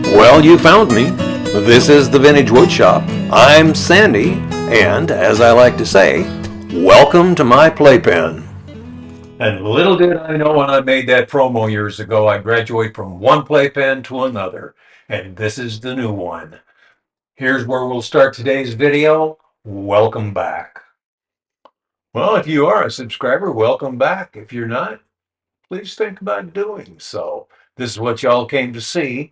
Well, you found me. This is the Vintage Woodshop. I'm Sandy, and as I like to say, welcome to my playpen. And little did I know when I made that promo years ago, I'd graduate from one playpen to another, and this is the new one. Here's where we'll start today's video. Welcome back. Well, if you are a subscriber, welcome back. If you're not, please think about doing so. This is what y'all came to see.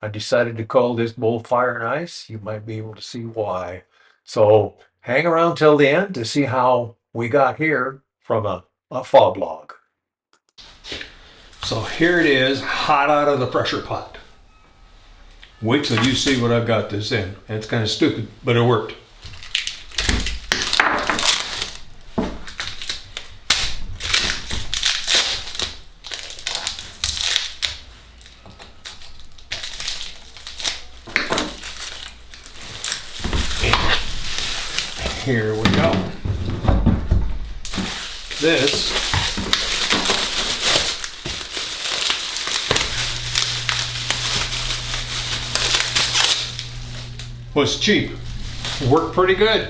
I decided to call this bowl Fire and Ice. You might be able to see why. So hang around till the end to see how we got here from a fog log. So here it is, hot out of the pressure pot. Wait till you see what I've got this in. It's kind of stupid, but it worked. Here we go. This was cheap. Worked pretty good.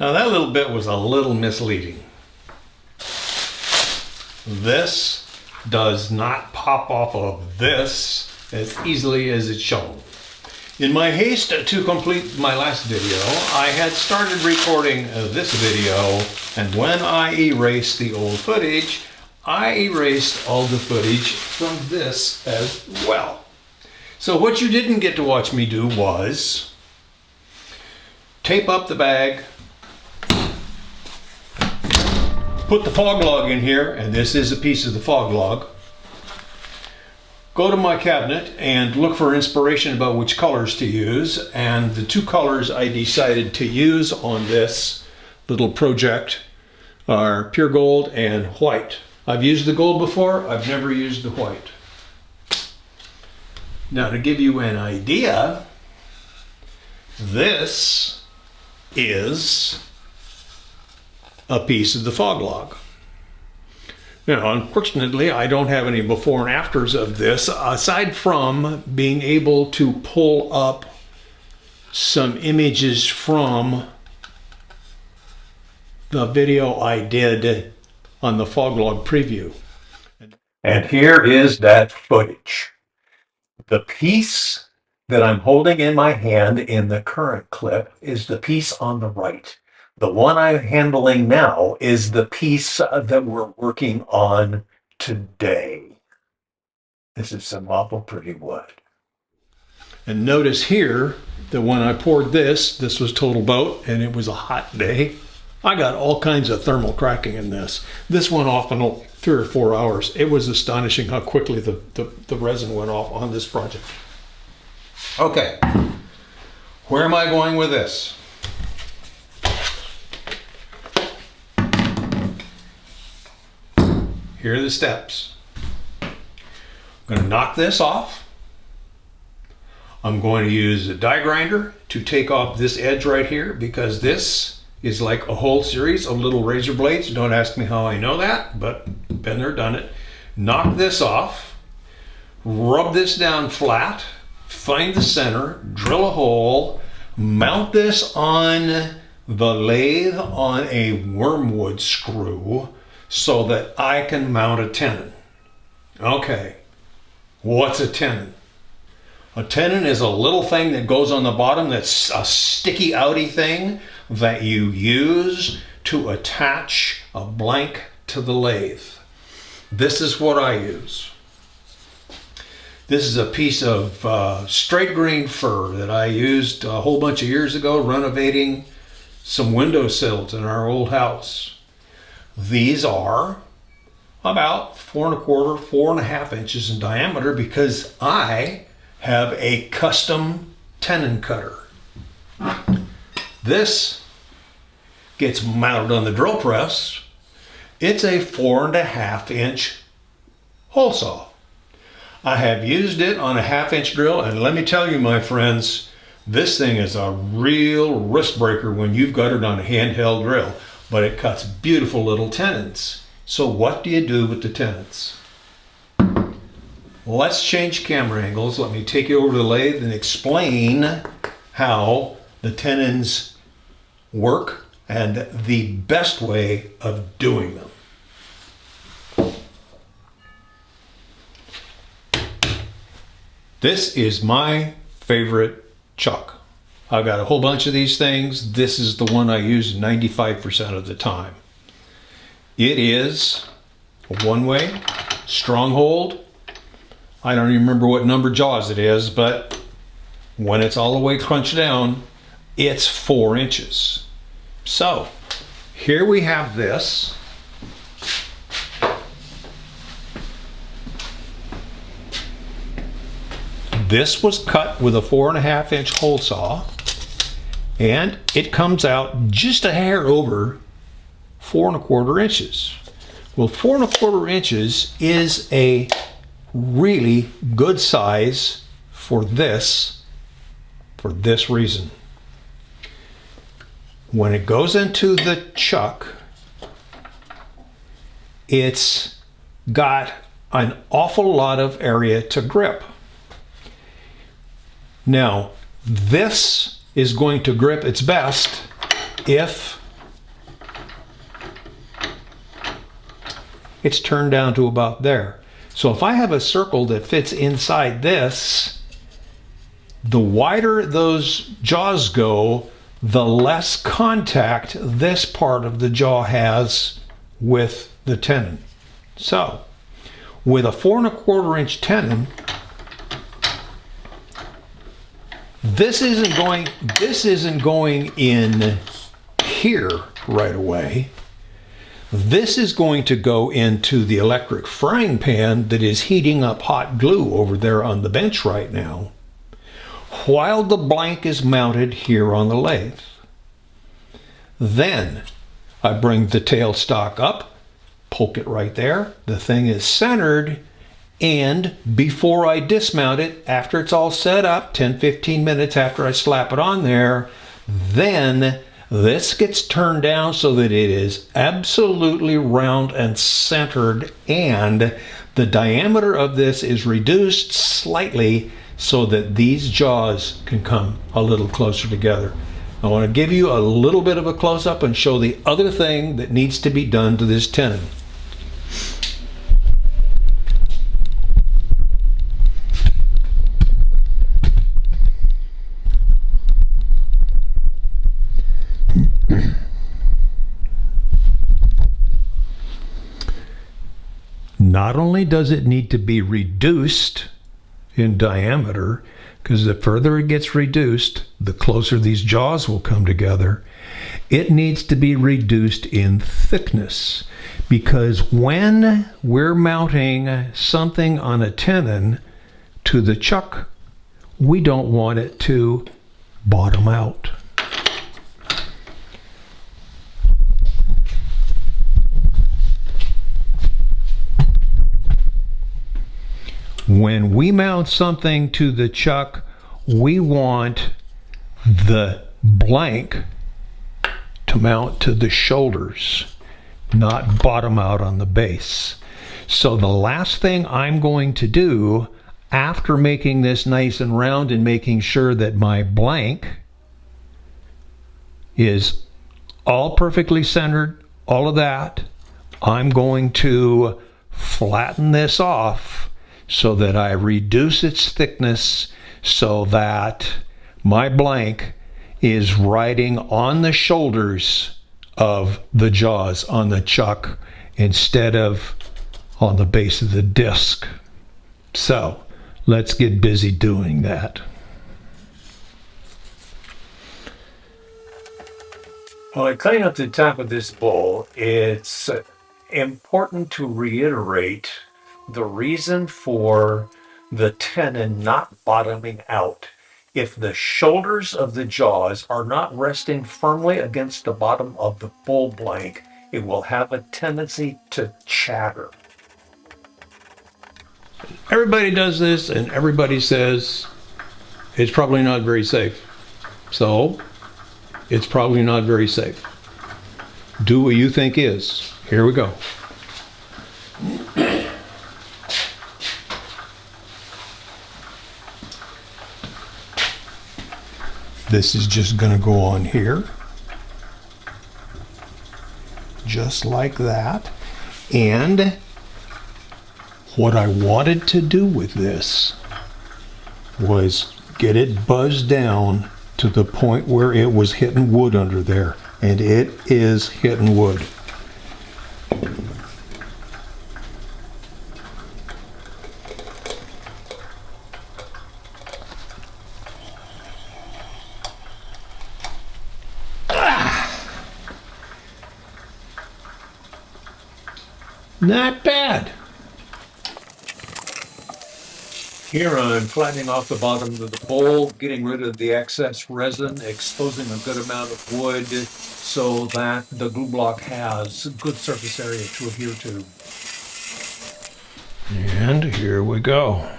Now that little bit was a little misleading. This does not pop off of this as easily as it's shown. In my haste to complete my last video, I had started recording this video, and when I erased the old footage, I erased all the footage from this as well. So what you didn't get to watch me do was tape up the bag, put the fog log in here, and this is a piece of the fog log. Go to my cabinet and look for inspiration about which colors to use, and the two colors I decided to use on this little project are pure gold and white. I've used the gold before, I've never used the white. Now to give you an idea, this is a piece of the fog log. You know, unfortunately, I don't have any before and afters of this, aside from being able to pull up some images from the video I did on the fog log preview. And here is that footage. The piece that I'm holding in my hand in the current clip is the piece on the right. The one I'm handling now is the piece that we're working on today. This is some awful pretty wood. And notice here that when I poured this was total boat and it was a hot day. I got all kinds of thermal cracking in this. This went off in 3 or 4 hours. It was astonishing how quickly the resin went off on this project. Okay, where am I going with this? Here are the steps. I'm going to knock this off. I'm going to use a die grinder to take off this edge right here, because this is like a whole series of little razor blades. Don't ask me how I know that, but been there, done it. Knock this off, rub this down flat, find the center, drill a hole, mount this on the lathe on a wormwood screw so that I can mount a tenon. Okay, what's a tenon? A tenon is a little thing that goes on the bottom that's a sticky outy thing that you use to attach a blank to the lathe. This is what I use. This is a piece of straight grain fir that I used a whole bunch of years ago renovating some windowsills in our old house. These are about 4 1/4, 4.5 inches in diameter because I have a custom tenon cutter. This gets mounted on the drill press It's a 4.5-inch hole saw. I have used it on a 1/2-inch drill, and let me tell you, my friends, this thing is a real wrist breaker when you've got it on a handheld drill, but it cuts beautiful little tenons. So what do you do with the tenons? Let's change camera angles. Let me take you over to the lathe and explain how the tenons work and the best way of doing them. This is my favorite chuck. I've got a whole bunch of these things. This is the one I use 95% of the time. It is a one-way, stronghold. I don't even remember what number jaws it is, but when it's all the way crunched down, it's 4 inches. So here we have this. This was cut with a 4.5-inch hole saw, and it comes out just a hair over 4¼ inches. Well, 4¼ inches is a really good size for this reason. When it goes into the chuck, it's got an awful lot of area to grip. Now, this is going to grip its best if it's turned down to about there. So if I have a circle that fits inside this, the wider those jaws go, the less contact this part of the jaw has with the tenon. So, with a 4¼ inch tenon, this isn't going in here right away. This is going to go into the electric frying pan that is heating up hot glue over there on the bench right now, while the blank is mounted here on the lathe. Then I bring the tailstock up, poke it right there. The thing is centered, and before I dismount it, after it's all set up, 10-15 minutes after I slap it on there, then this gets turned down so that it is absolutely round and centered, and the diameter of this is reduced slightly so that these jaws can come a little closer together. I want to give you a little bit of a close-up and show the other thing that needs to be done to this tenon. Not only does it need to be reduced in diameter, because the further it gets reduced, the closer these jaws will come together, it needs to be reduced in thickness, because when we're mounting something on a tenon to the chuck, we don't want it to bottom out. When we mount something to the chuck, we want the blank to mount to the shoulders, not bottom out on the base. So the last thing I'm going to do after making this nice and round and making sure that my blank is all perfectly centered, all of that, I'm going to flatten this off so that I reduce its thickness so that my blank is riding on the shoulders of the jaws on the chuck instead of on the base of the disc. So let's get busy doing that. While I clean up the top of this bowl, it's important to reiterate the reason for the tenon not bottoming out. If the shoulders of the jaws are not resting firmly against the bottom of the bowl blank, it will have a tendency to chatter. Everybody does this, and everybody says it's probably not very safe. So, it's probably not very safe. Do what you think is. Here we go. This is just going to go on here. Just like that. And what I wanted to do with this was get it buzzed down to the point where it was hitting wood under there. And it is hitting wood. Not bad. Here I'm flattening off the bottom of the bowl, getting rid of the excess resin, exposing a good amount of wood so that the glue block has good surface area to adhere to. And here we go.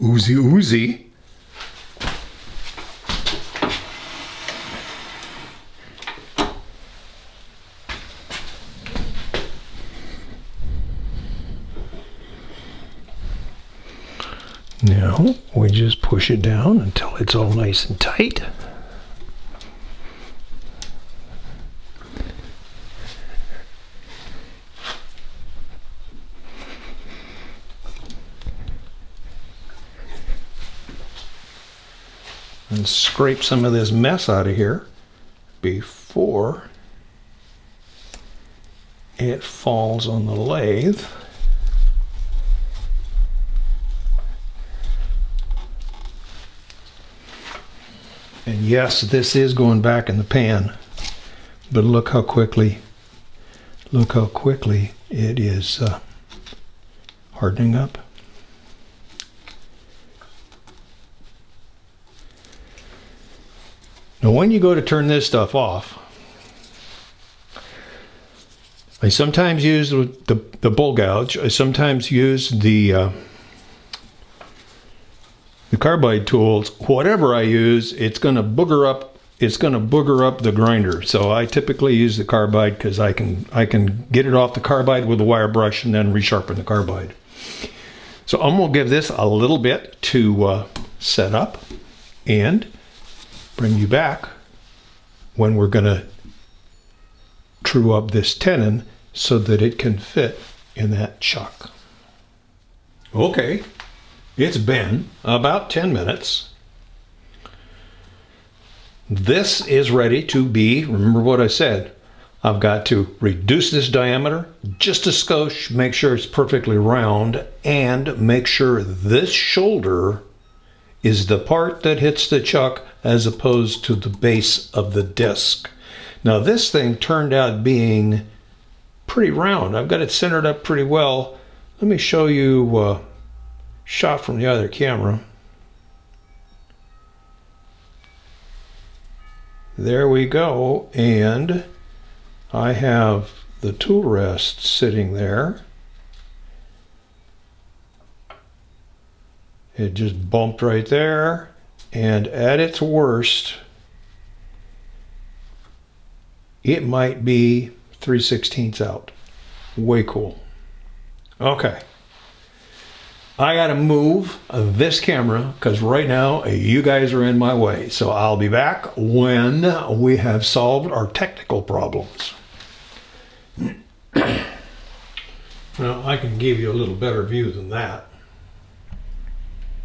Oozy oozy. Now we just push it down until it's all nice and tight. And scrape some of this mess out of here before it falls on the lathe. And yes, this is going back in the pan, but look how quickly it is hardening up. Now when you go to turn this stuff off, I sometimes use the bowl gouge. I sometimes use the carbide tools. Whatever I use, it's going to booger up. It's going to booger up the grinder. So I typically use the carbide because I can get it off the carbide with a wire brush and then resharpen the carbide. So I'm going to give this a little bit to set up and bring you back when we're going to true up this tenon so that it can fit in that chuck. Okay, it's been about 10 minutes. This is ready to be, remember what I said, I've got to reduce this diameter just a skosh, make sure it's perfectly round, and make sure this shoulder is the part that hits the chuck as opposed to the base of the disc. Now this thing turned out being pretty round. I've got it centered up pretty well. Let me show you a shot from the other camera. There we go, and I have the tool rest sitting there. It just bumped right there, and at its worst, it might be 3/16 out. Way cool. Okay. I gotta move this camera because right now you guys are in my way. So I'll be back when we have solved our technical problems. Well, I can give you a little better view than that.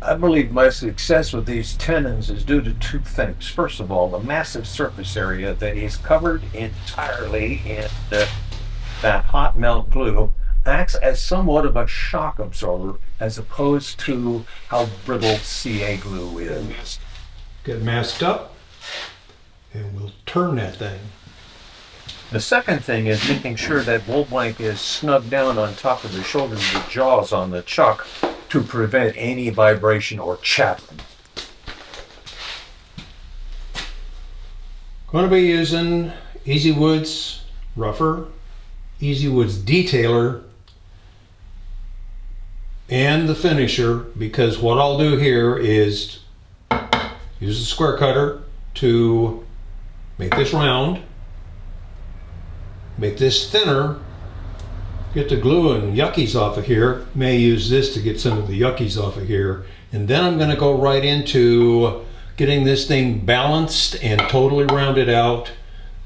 I believe my success with these tenons is due to two things. First of all, the massive surface area that is covered entirely in that hot melt glue acts as somewhat of a shock absorber as opposed to how brittle CA glue is. Get masked up and we'll turn that thing. The second thing is making sure that bolt blank is snug down on top of the shoulders, the jaws on the chuck, to prevent any vibration or chattering. Going to be using Easy Woods rougher, Easy Woods detailer, and the finisher, because what I'll do here is use the square cutter to make this round, make this thinner, get the glue and yuckies off of here. May use this to get some of the yuckies off of here. And then I'm going to go right into getting this thing balanced and totally rounded out.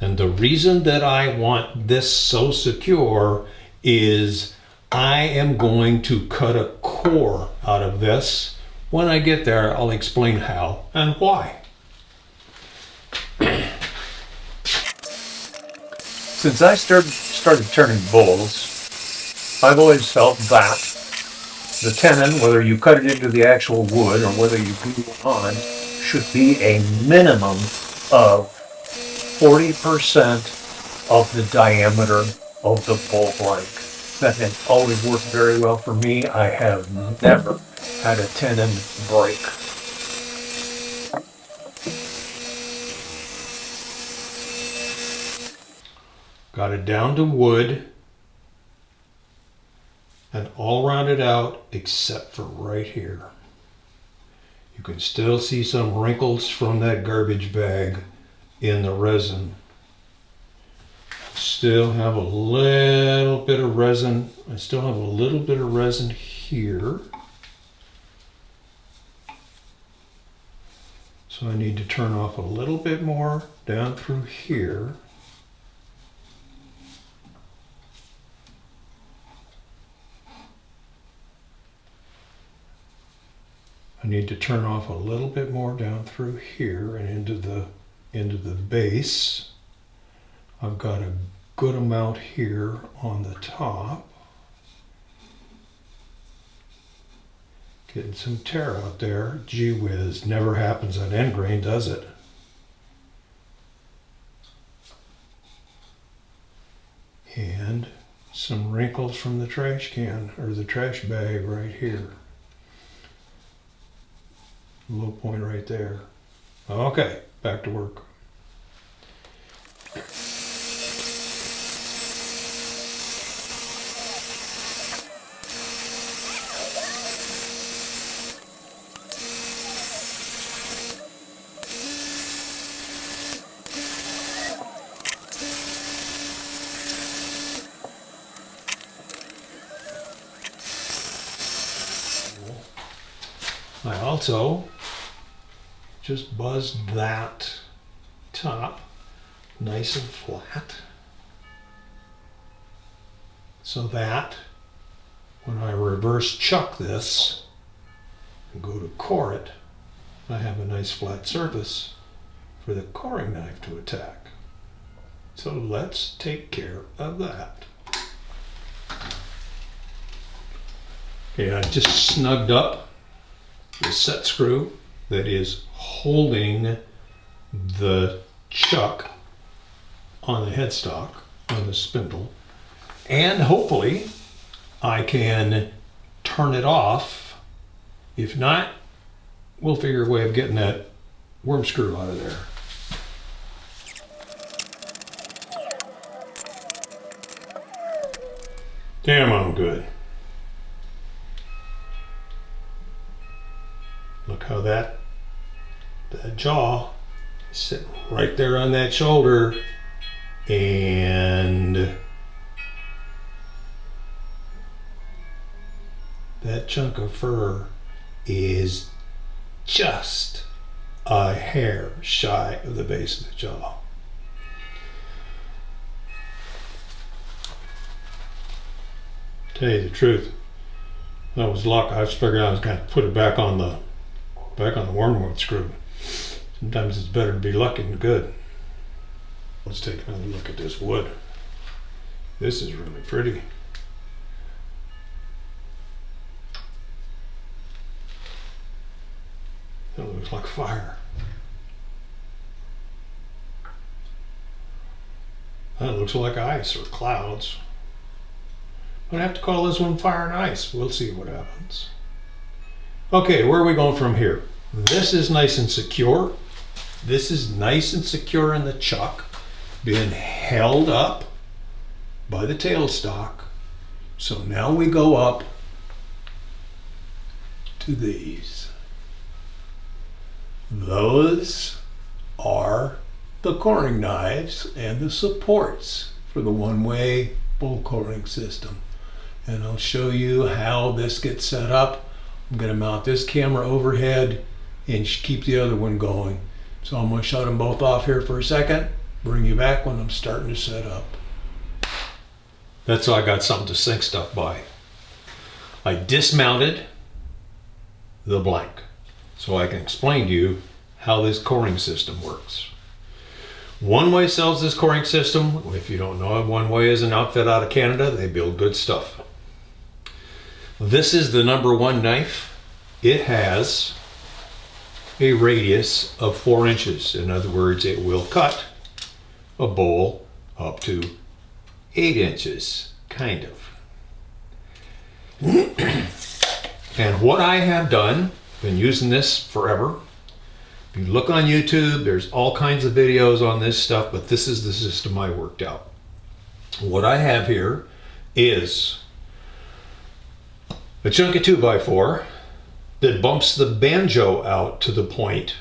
And the reason that I want this so secure is I am going to cut a core out of this. When I get there, I'll explain how and why. Since I started turning bulls, I've always felt that the tenon, whether you cut it into the actual wood or whether you glue it on, should be a minimum of 40% of the diameter of the bull blank. That has always worked very well for me. I have never had a tenon break. Got it down to wood and all rounded out except for right here. You can still see some wrinkles from that garbage bag in the resin. Still have a little bit of resin. I still have a little bit of resin here. So I need to turn off a little bit more down through here. I need to turn off a little bit more down through here and into the base. I've got a good amount here on the top. Getting some tear out there. Gee whiz, never happens on end grain, does it? And some wrinkles from the trash can, or the trash bag right here. Low point right there. Okay, back to work. I also just buzzed that top nice and flat so that when I reverse chuck this and go to core it, I have a nice flat surface for the coring knife to attack. So let's take care of that. Okay, I just snugged up the set screw that is holding the chuck on the headstock, on the spindle, and hopefully I can turn it off. If not, we'll figure a way of getting that worm screw out of there. Damn, I'm good. Look how that jaw is sitting right there on that shoulder, and that chunk of fur is just a hair shy of the base of the jaw. Tell you the truth, that was luck. I was figuring I was going to put it back on the wormwood screw. Sometimes it's better to be lucky than good. Let's take another look at this wood. This is really pretty. That looks like fire. That looks like ice or clouds. I'd have to call this one fire and ice. We'll see what happens. Okay, where are we going from here? This is nice and secure. This is nice and secure in the chuck, being held up by the tailstock. So now we go up to these. Those are the coring knives and the supports for the one-way bowl coring system. And I'll show you how this gets set up. I'm going to mount this camera overhead and keep the other one going. So I'm going to shut them both off here for a second, bring you back when I'm starting to set up. That's how I got something to sync stuff by. I dismounted the blank so I can explain to you how this coring system works. One Way sells this coring system. If you don't know it, One Way is an outfit out of Canada. They build good stuff. This is the number one knife. It has a radius of 4 inches. In other words, it will cut a bowl up to 8 inches, kind of. And what I have done, been using this forever. If you look on YouTube, there's all kinds of videos on this stuff, but this is the system I worked out. What I have here is a chunky 2x4 that bumps the banjo out to the point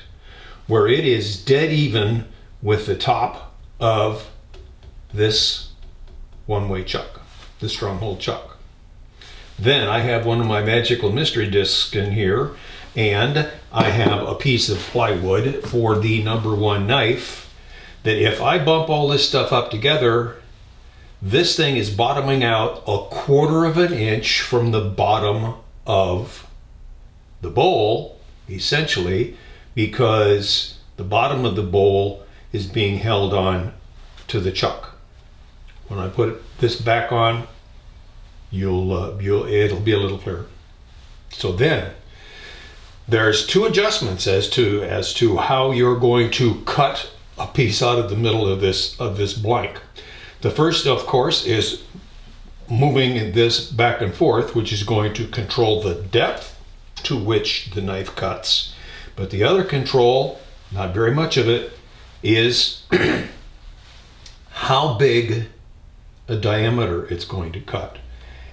where it is dead even with the top of this one-way chuck, the stronghold chuck. Then I have one of my magical mystery discs in here, and I have a piece of plywood for the number one knife that if I bump all this stuff up together, this thing is bottoming out 1/4 of an inch from the bottom of the bowl, essentially, because the bottom of the bowl is being held on to the chuck. When I put this back on, it'll be a little clearer. So then there's 2 adjustments as to how you're going to cut a piece out of the middle of this blank. The first, of course, is moving this back and forth, which is going to control the depth to which the knife cuts. But the other control, not very much of it, is how big a diameter it's going to cut.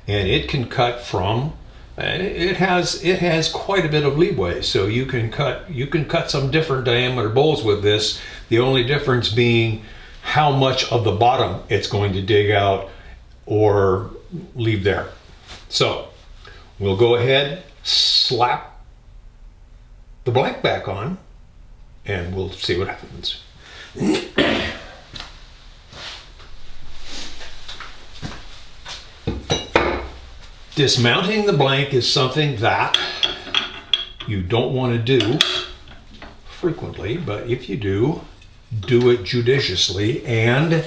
And it can cut from, it has quite a bit of leeway, so you can cut some different diameter bowls with this. The only difference being how much of the bottom it's going to dig out or leave there. So we'll go ahead, slap the blank back on, and we'll see what happens. Dismounting the blank is something that you don't want to do frequently, but if you do, do it judiciously and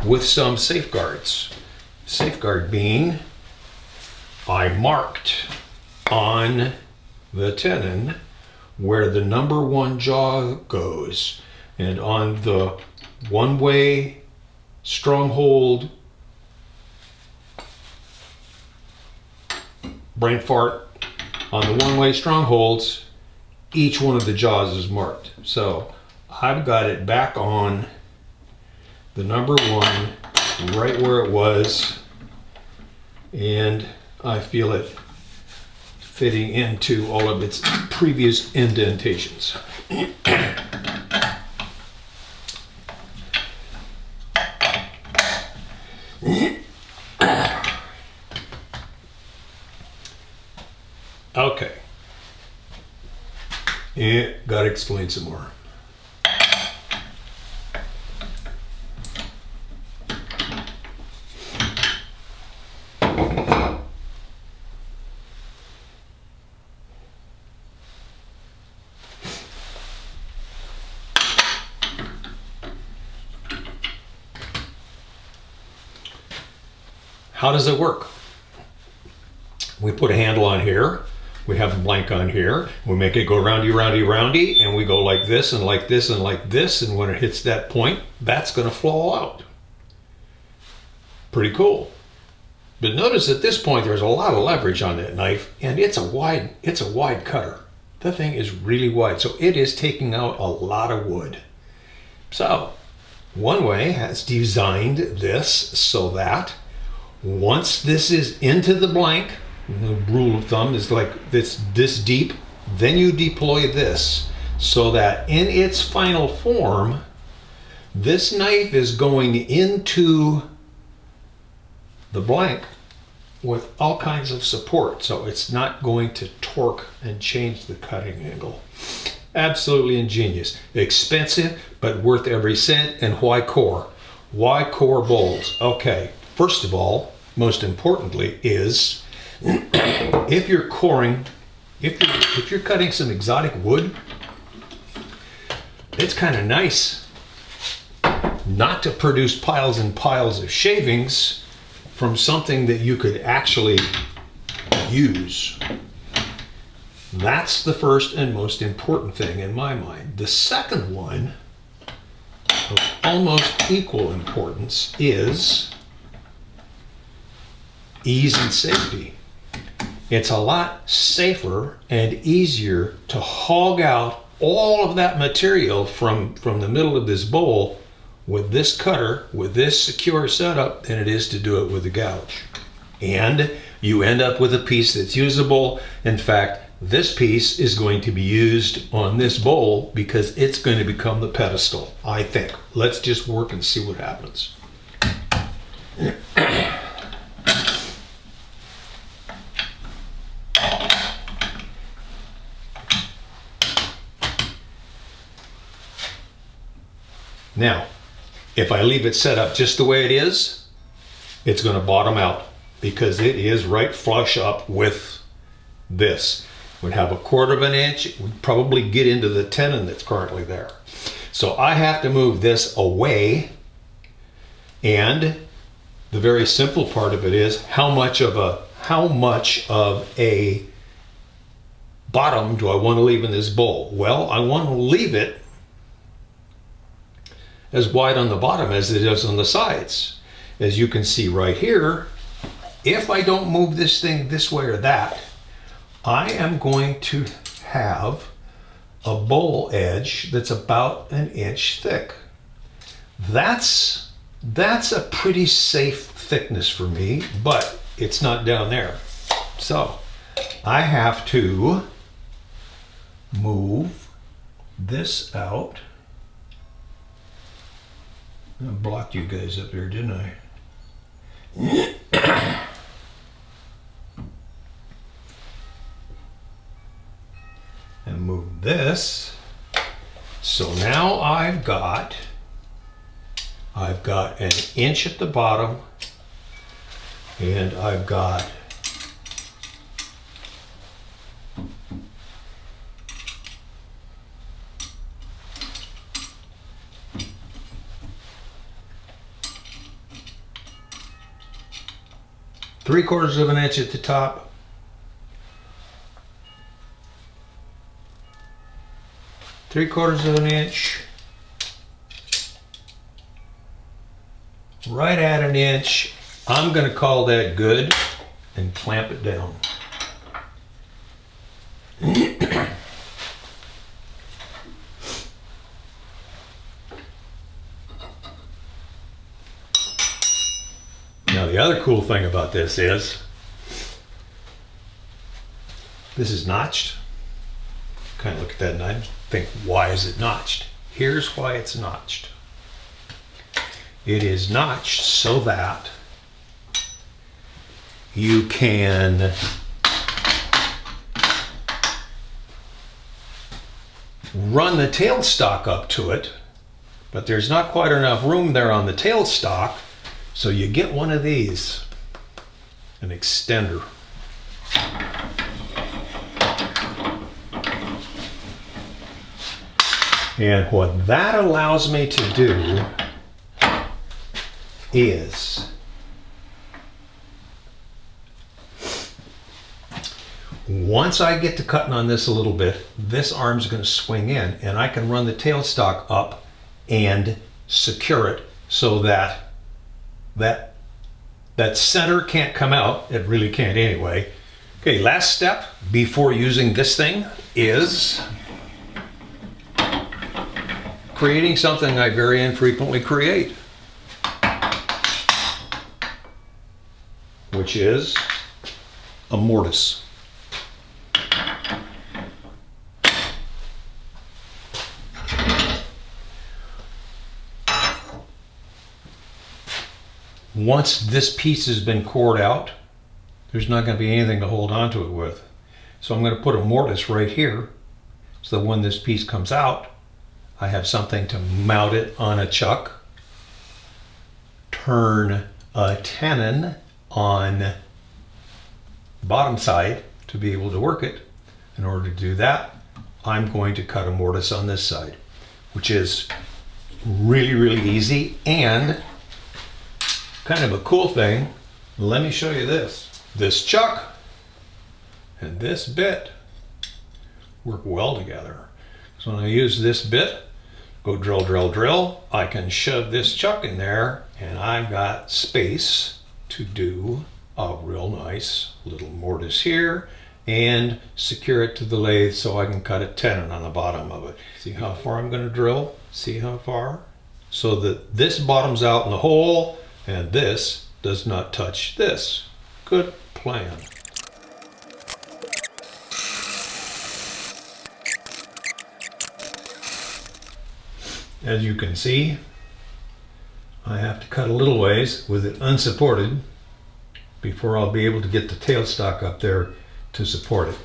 with some safeguards. Safeguard being, I marked on the tenon where the number one jaw goes, and on the one-way stronghold brain fart, on the one-way strongholds, each one of the jaws is marked. So I've got it back on the number one right where it was, and I feel it fitting into all of its previous indentations. Okay, and gotta explain some more. How does it work? We put a handle on here, we have a blank on here, we make it go roundy, roundy, roundy, and we go like this and like this and like this, and when it hits that point, that's gonna fall out. Pretty cool. But notice at this point there's a lot of leverage on that knife, and it's a wide cutter. The thing is really wide, so it is taking out a lot of wood. So one way has designed this so that once this is into the blank, the rule of thumb is like this deep, then you deploy this so that in its final form, this knife is going into the blank with all kinds of support, so it's not going to torque and change the cutting angle. Absolutely ingenious. Expensive, but worth every cent. And why core? Why core bowls? Okay, first of all, most importantly is if you're coring, if you're cutting some exotic wood, it's kind of nice not to produce piles and piles of shavings from something that you could actually use. That's the first and most important thing in my mind. The second one, of almost equal importance, is ease and safety. It's a lot safer and easier to hog out all of that material from the middle of this bowl with this cutter, with this secure setup, than it is to do it with a gouge. And you end up with a piece that's usable. In fact, this piece is going to be used on this bowl because it's going to become the pedestal, I think. Let's just work and see what happens. Now, if I leave it set up just the way it is, it's going to bottom out because it is right flush up with this. We'd have 1/4 of an inch, it would probably get into the tenon that's currently there. So I have to move this away, and the very simple part of it is how much of a bottom do I want to leave in this bowl? Well, I want to leave it as wide on the bottom as it is on the sides. As you can see right here, if I don't move this thing this way or that, I am going to have a bowl edge that's about 1 inch thick. That's a pretty safe thickness for me, but it's not down there. So I have to move this out. I blocked you guys up there, didn't I? And move this. So now I've got 1 inch at the bottom, and I've got ¾ of an inch at the top, ¾ of an inch, right at 1 inch. I'm going to call that good and clamp it down. Now the other cool thing about this is this is notched. Kind of look at that and I think, why is it notched? Here's why it's notched. It is notched so that you can run the tailstock up to it, but there's not quite enough room there on the tailstock, so you get one of these, an extender. And what that allows me to do is once I get to cutting on this a little bit, this arm's going to swing in and I can run the tailstock up and secure it so that that That center can't come out. It really can't anyway. Okay, last step before using this thing is creating something I very infrequently create, which is a mortise. Once this piece has been cored out, there's not going to be anything to hold onto it with. So I'm going to put a mortise right here, so that when this piece comes out, I have something to mount it on a chuck, turn a tenon on the bottom side to be able to work it. In order to do that, I'm going to cut a mortise on this side, which is really, really easy and kind of a cool thing. Let me show you this. This chuck and this bit work well together. So when I use this bit, go drill, drill, drill, I can shove this chuck in there and I've got space to do a real nice little mortise here and secure it to the lathe so I can cut a tenon on the bottom of it. See how far I'm going to drill? See how far? So that this bottoms out in the hole and this does not touch this. Good plan. As you can see, I have to cut a little ways with it unsupported before I'll be able to get the tailstock up there to support it.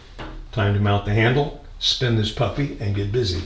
Time to mount the handle, spin this puppy, and get busy.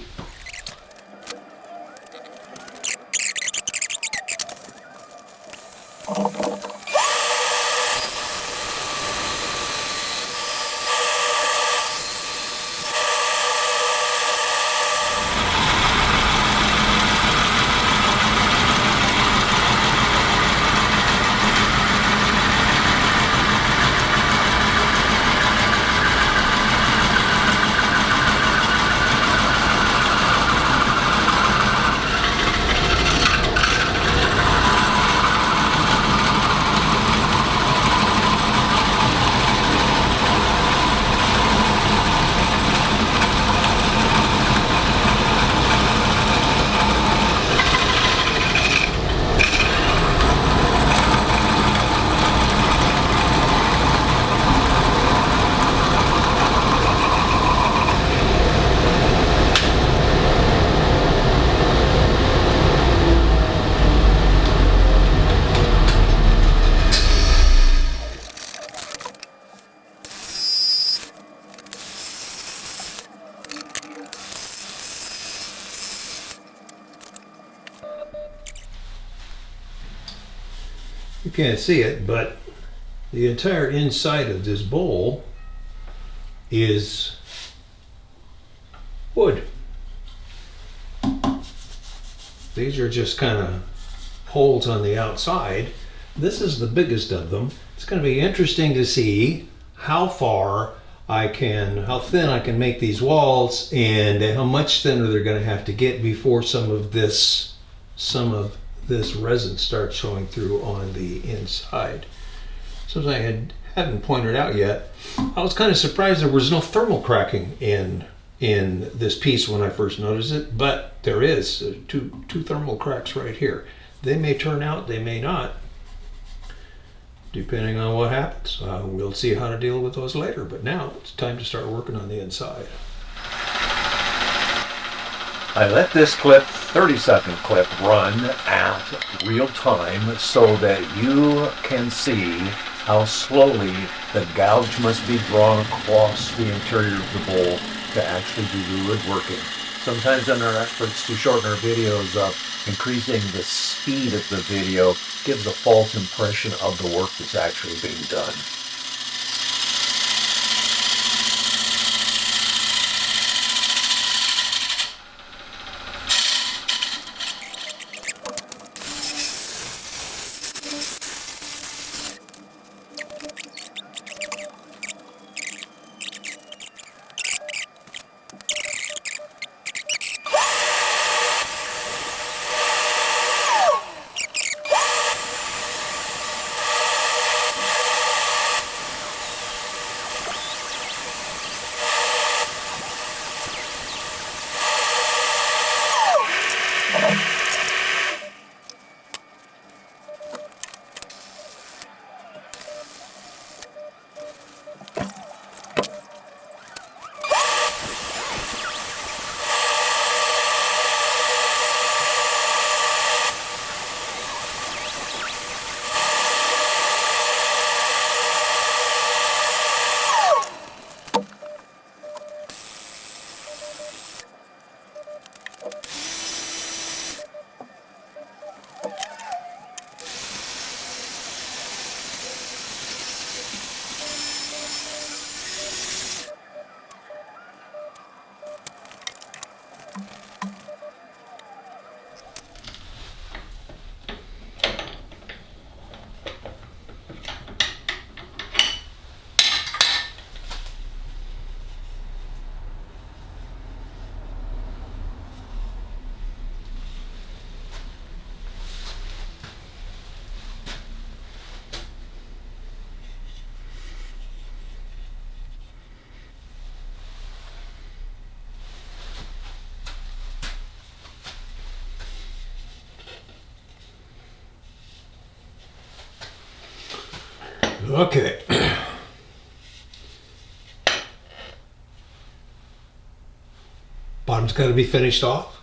You can't see it, but the entire inside of this bowl is wood. These are just kind of holes on the outside. This is the biggest of them. It's going to be interesting to see how thin I can make these walls and how much thinner they're going to have to get before some of this resin starts showing through on the inside. Something I haven't pointed out yet. I was kind of surprised there was no thermal cracking in this piece when I first noticed it, but there is two thermal cracks right here. They may turn out, they may not, depending on what happens. We'll see how to deal with those later, but now it's time to start working on the inside. I let this clip, 30-second clip, run at real time so that you can see how slowly the gouge must be drawn across the interior of the bowl to actually do the woodworking. Sometimes in our efforts to shorten our videos up, increasing the speed of the video gives a false impression of the work that's actually being done. Okay. Bottom's got to be finished off.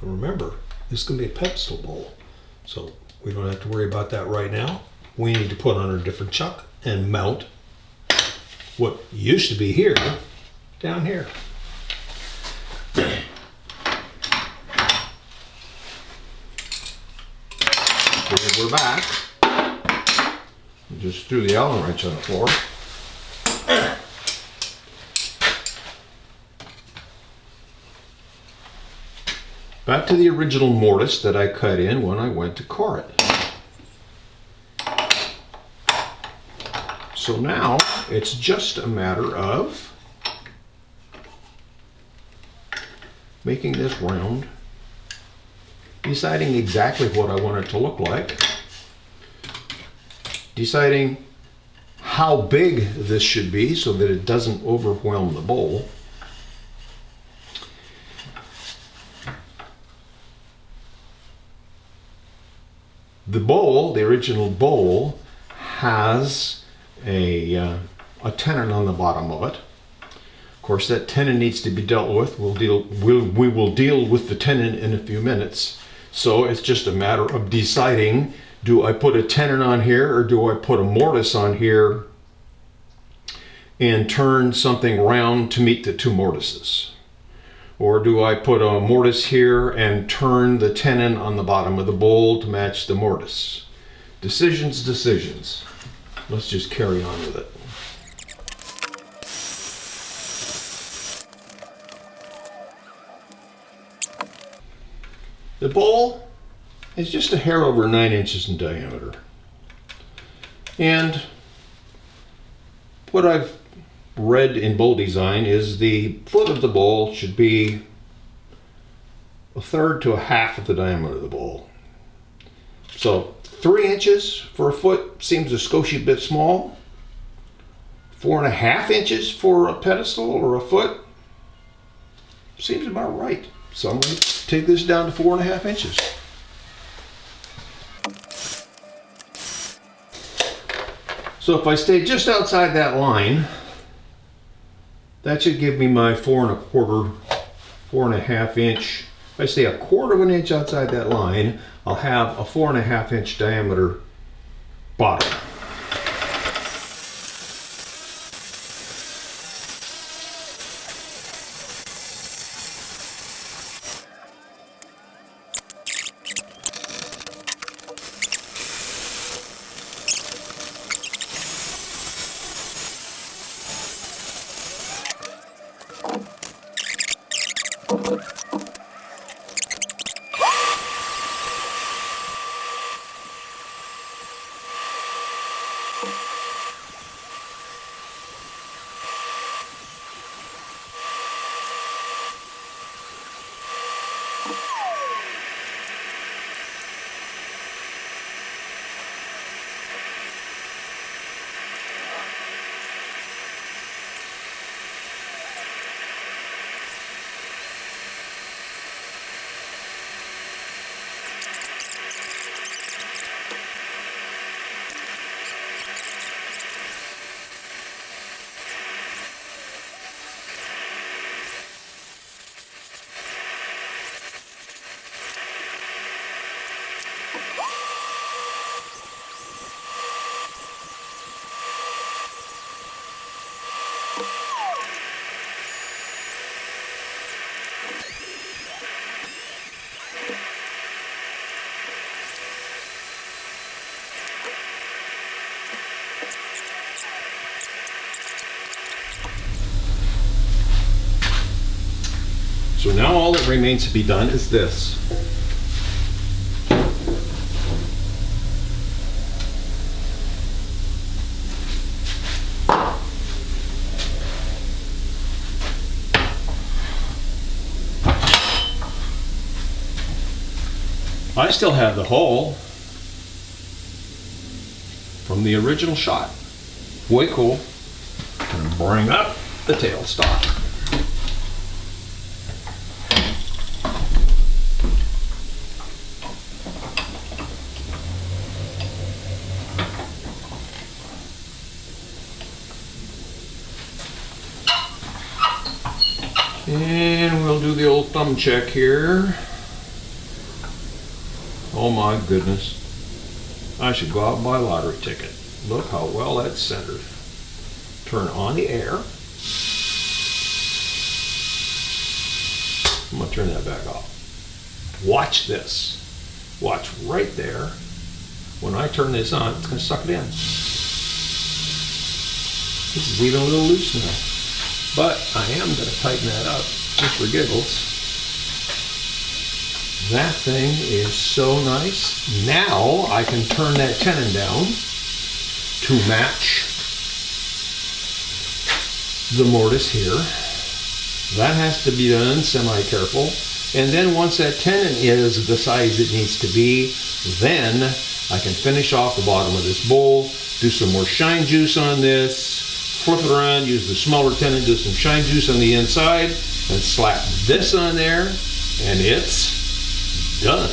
And remember, this is going to be a pedestal bowl, so we don't have to worry about that right now. We need to put on a different chuck and mount what used to be here down here. We're back. We just threw the Allen wrench on the floor. Back to the original mortise that I cut in when I went to core it. So now it's just a matter of making this round, deciding exactly what I want it to look like, deciding how big this should be so that it doesn't overwhelm the bowl. The bowl, the original bowl, has a tenon on the bottom of it. Of course, that tenon needs to be dealt with. We will deal with the tenon in a few minutes. So it's just a matter of deciding, do I put a tenon on here or do I put a mortise on here and turn something round to meet the two mortises? Or do I put a mortise here and turn the tenon on the bottom of the bowl to match the mortise? Decisions, decisions. Let's just carry on with it. The bowl is just a hair over 9 inches in diameter. And what I've read in bowl design is the foot of the bowl should be 1/3 to 1/2 of the diameter of the bowl. So 3 inches for a foot seems a skoshie bit small. 4.5 inches for a pedestal or a foot seems about right. So I'm going to take this down to 4.5 inches. So if I stay just outside that line, that should give me my 4.25, 4.5 inch. If I stay 1/4 inch outside that line, I'll have a 4.5 inch diameter bottom. So now all that remains to be done is this. I still have the hole from the original shot. Way cool. And bring up the tailstock. And we'll do the old thumb check here. Oh my goodness. I should go out and buy a lottery ticket. Look how well that's centered. Turn on the air. I'm going to turn that back off. Watch this. Watch right there. When I turn this on, it's going to suck it in. This is even a little loose now. But I am going to tighten that up just for giggles. That thing is so nice. Now I can turn that tenon down to match the mortise here. That has to be done semi-careful. And then once that tenon is the size it needs to be, then I can finish off the bottom of this bowl, do some more shine juice on this, flip it around, use the smaller tenon, do some shine juice on the inside, and slap this on there, and it's done.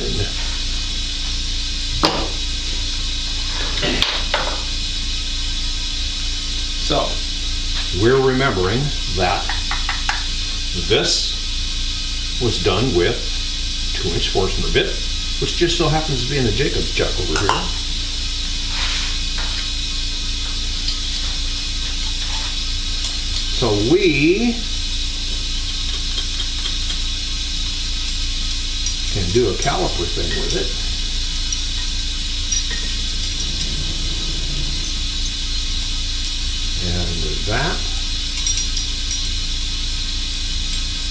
So, we're remembering that this was done with 2-inch Forstner bit, which just so happens to be in the Jacobs chuck over here. So we can do a caliper thing with it. And that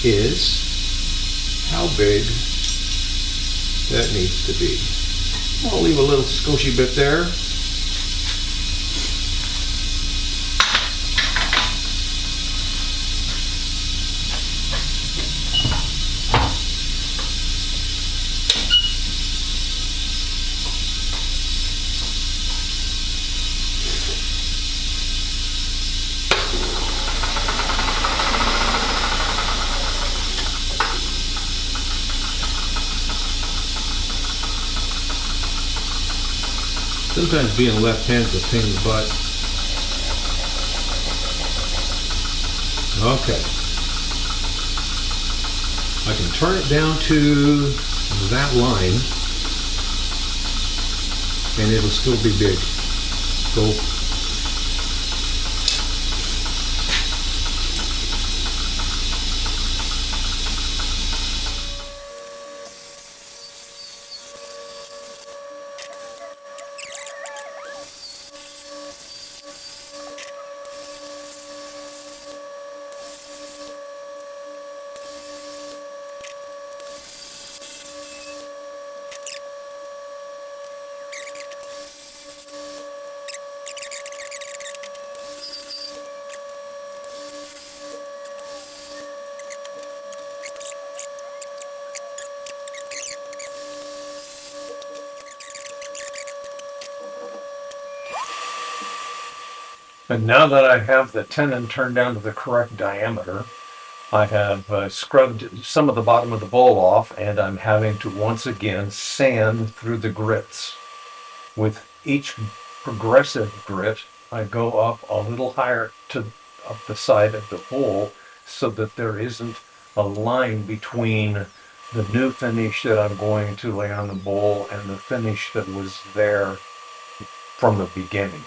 is how big that needs to be. I'll leave a little squishy bit there. Sometimes being left-handed is a pain in the butt. Okay. I can turn it down to that line and it'll still be big. Go. And now that I have the tenon turned down to the correct diameter, I have scrubbed some of the bottom of the bowl off, and I'm having to once again sand through the grits. With each progressive grit, I go up a little higher to up the side of the bowl so that there isn't a line between the new finish that I'm going to lay on the bowl and the finish that was there from the beginning.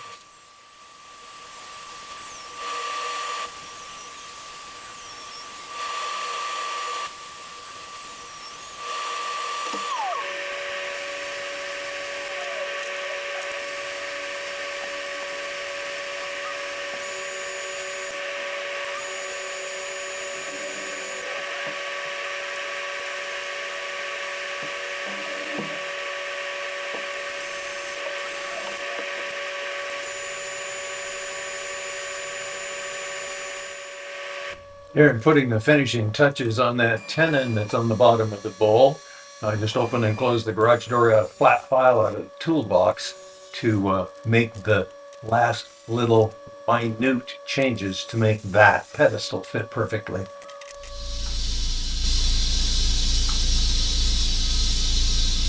Here I'm putting the finishing touches on that tenon that's on the bottom of the bowl. I just opened and closed the garage door out of flat file out of the toolbox to make the last little minute changes to make that pedestal fit perfectly.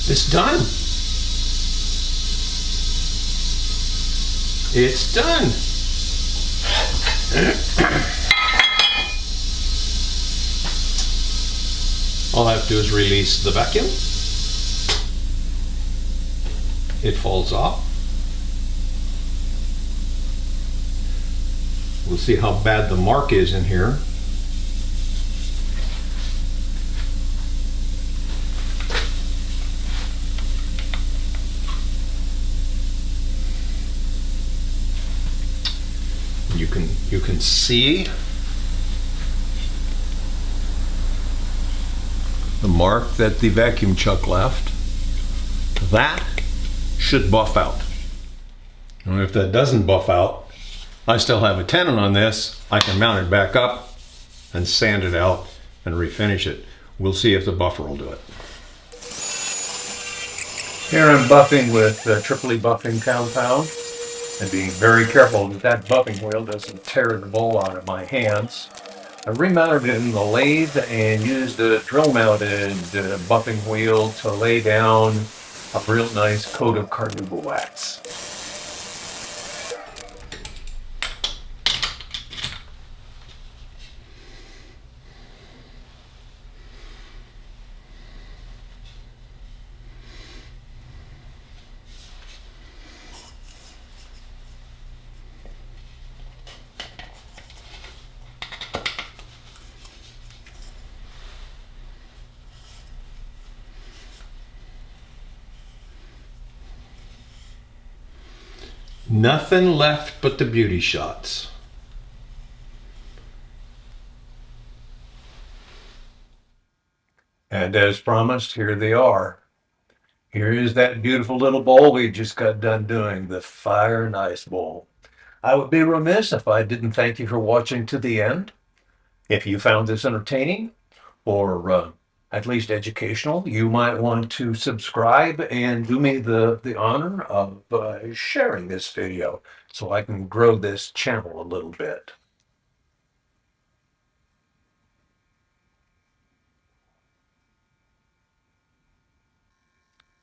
It's done. It's done. All I have to do is release the vacuum. It falls off. We'll see how bad the mark is in here. You can see the mark that the vacuum chuck left. That should buff out. And if that doesn't buff out, I still have a tenon on this. I can mount it back up and sand it out and refinish it. We'll see if the buffer will do it. Here I'm buffing with triply buffing compound and being very careful that that buffing wheel doesn't tear the bowl out of my hands. I remounted it in the lathe and used a drill-mounted buffing wheel to lay down a real nice coat of carnauba wax. Nothing left but the beauty shots. And as promised, here they are. Here is that beautiful little bowl we just got done doing, the Fire and Ice Bowl. I would be remiss if I didn't thank you for watching to the end. If you found this entertaining or at least educational, you might want to subscribe and do me the honor of sharing this video so I can grow this channel a little bit.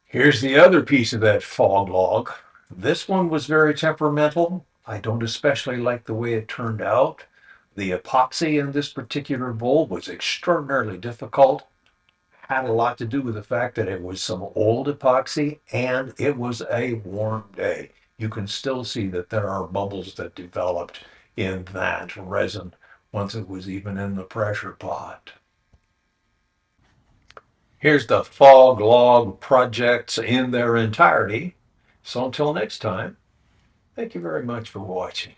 Here's the other piece of that fog log. This one was very temperamental. I don't especially like the way it turned out. The epoxy in this particular bowl was extraordinarily difficult. Had a lot to do with the fact that it was some old epoxy and it was a warm day. You can still see that there are bubbles that developed in that resin once it was even in the pressure pot. Here's the fog log projects in their entirety. So until next time, thank you very much for watching.